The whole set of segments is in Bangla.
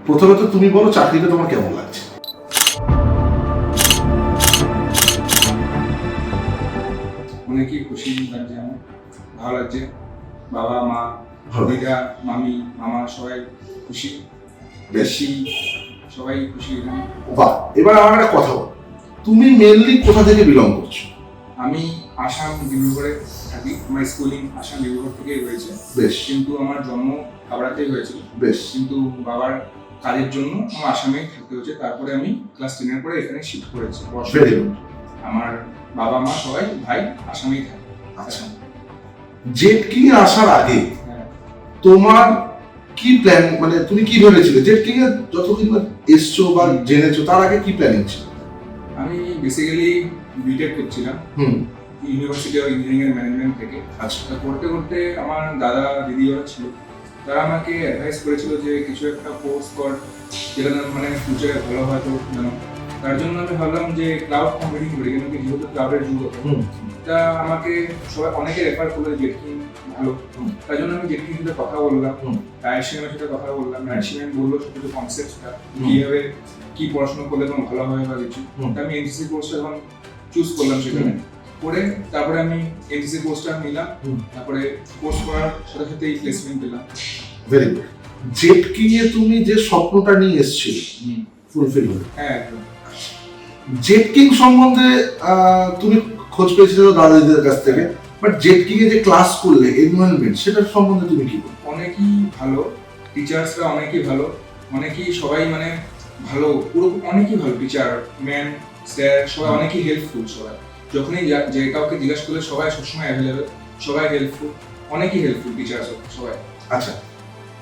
প্রথমে তো তুমি বলো চাকরিটা তোমার কেমন লাগছে? অনেকই খুশি লাগছে, আমার ভালো লাগছে। বাবা মা ভালো। দিদা মামি মামা সবাই খুশি, বেশি সবাই খুশি এখানে। বাহ, এবার আমার একটা কথা বল, তুমি মেনলি কোথা থেকে বিলং করছো? আমি আসাম ডিব্রুগড়ে থাকি, আমার স্কুলিং আসাম ডিব্রুগড় থেকেই হয়েছে, বেশ কিন্তু আমার জন্ম হাবড়াতেই হয়েছিল। বেশ। কিন্তু বাবার কাজের জন্য আমার আসামেই থাকতে হয়েছে। তারপরে আমি ক্লাস 10-এর পরে এখানে শিফট করেছি। Very good. আমার বাবা মা সবাই ভাই আসামেই থাকে। আচ্ছা, জেট কিং এ আসার আগে হ্যাঁ। তোমার কি প্ল্যান, মানে তুমি কি ভেবেছিলে জেট কিং এ যতদিন এসছো বা জেনেছো তার আগে কি প্ল্যানিং ছিল? আমি বেসিক্যালি বিটেক করছিলাম university of engineering and management থেকে। আচ্ছা। তা করতে করতে আমার দাদা দিদিরা ছিল, তারা আমাকে অ্যাডভাইস করেছিল যে কিছু একটা কোর্স কর, যেটা মানে ফিউচারে ভালো হয় তো জানো। তার জন্য আমি ভাবলাম যে ক্লাউড কম্পিউটিং করি, কেন কি যেহেতু ক্লাউডের যুগ হতো। তা আমাকে সবাই অনেকে রেফার করলো জেটকিং ভালো, তার জন্য আমি জেটকিং সাথে কথা বললাম, রাইসিএমের সাথে কথা বললাম। রাইসিএম বললো ছোট ছোট কনসেপ্টটা কিভাবে কি পড়াশোনা করলে তোমার ভালো হবে বা কিছু। তা আমি এনসিসি কোর্সটা যখন চুজ করলাম সেখানে করে, তারপরে আমি এনসিসি কোর্সটা নিলাম, তারপরে কোর্স করার সাথে সাথে এই প্লেসমেন্ট পেলাম। Very good. জেট কিং এ তুমি যে স্বপ্নটা নিয়ে এসেছিলে ফুলফিল হলো? হ্যাঁ একদম। জেট কিং সম্বন্ধে তুমি খোঁজ পেয়েছিলে দাদা দিদিদের কাছ থেকে, বাট জেট কিং এ যে ক্লাস করলে এনভায়রনমেন্ট, সেটার সম্বন্ধে তুমি কি বলছো? অনেকই ভালো, টিচার্সরা অনেকই ভালো, অনেকেই সবাই মানে ভালো, পুরো অনেকই ভালো। টিচার ম্যাম স্যার সবাই অনেকই হেল্পফুল। সবাই যখনই যে কাউকে জিজ্ঞাসা করলে সবাই সবসময় অ্যাভেলেবেল, সবাই হেল্পফুল, অনেকই হেল্পফুল টিচার্স সবাই। আচ্ছা,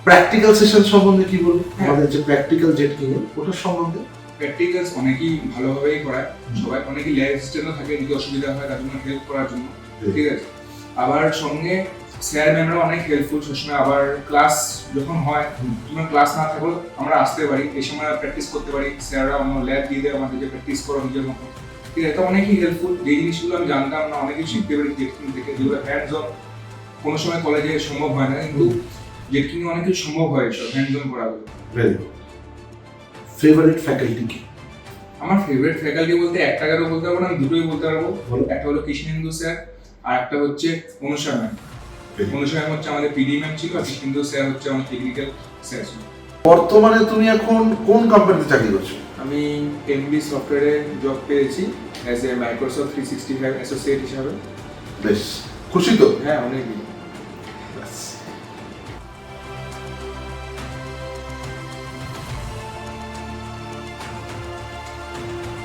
প্র্যাকটিক্যাল সেশন সম্বন্ধে কি বলবো? আমাদের যে প্র্যাকটিক্যাল জেট কিং এর ওটার সম্বন্ধে? প্র্যাকটিক্যালস অনেকেই ভালোভাবেই করায় সবাই, অনেকেই ল্যাব অ্যাসিস্ট্যান্টও থাকে, যদি অসুবিধা হয় তার জন্য হেল্প করার জন্য, ঠিক আছে। আবার সঙ্গে স্যার ম্যামরা অনেক হেল্পফুল সবসময়। আবার ক্লাস যখন হয়, যখন ক্লাস না থাকলেও আমরা আসতে পারি, এই সময় প্র্যাকটিস করতে পারি। স্যাররা অন্য ল্যাব দিয়ে দেয় আমাদেরকে, প্র্যাকটিস করো নিজের মতো, ঠিক আছে। তো অনেকই হেল্পফুল। যে জিনিসগুলো আমি জানতাম না অনেকেই শিখতে পারি জেটকিং থেকে, যেগুলো হ্যান্ডস অন কোনো সময় কলেজে সম্ভব হয় না, কিন্তু জেটকিং এ অনেক কিছু সম্ভব হয় সব হ্যান্ডস অন করাগুলো। Very good. ফেভারিট ফ্যাকাল্টি কি? আমার ফেভারিট ফ্যাকাল্টি বলতে একটা কারো বলতে পারবো না, আমি দুটোই বলতে পারবো। একটা হলো কৃষ্ণেন্দু স্যার, আর একটা হচ্ছে অনুষা ম্যাম। অনুষা ম্যাম হচ্ছে আমাদের পিডি ম্যাম ছিল, আর কৃষ্ণেন্দু স্যার হচ্ছে আমার টেকনিক্যাল স্যার ছিল। বর্তমানে তুমি এখন কোন কোম্পানিতে চাকরি করছো? আমি এমবি সফটওয়্যারে জব পেয়েছি অ্যাজ এ মাইক্রোসফট 365 অ্যাসোসিয়েট হিসাবে। বেশ খুশি তো? হ্যাঁ অনেকই।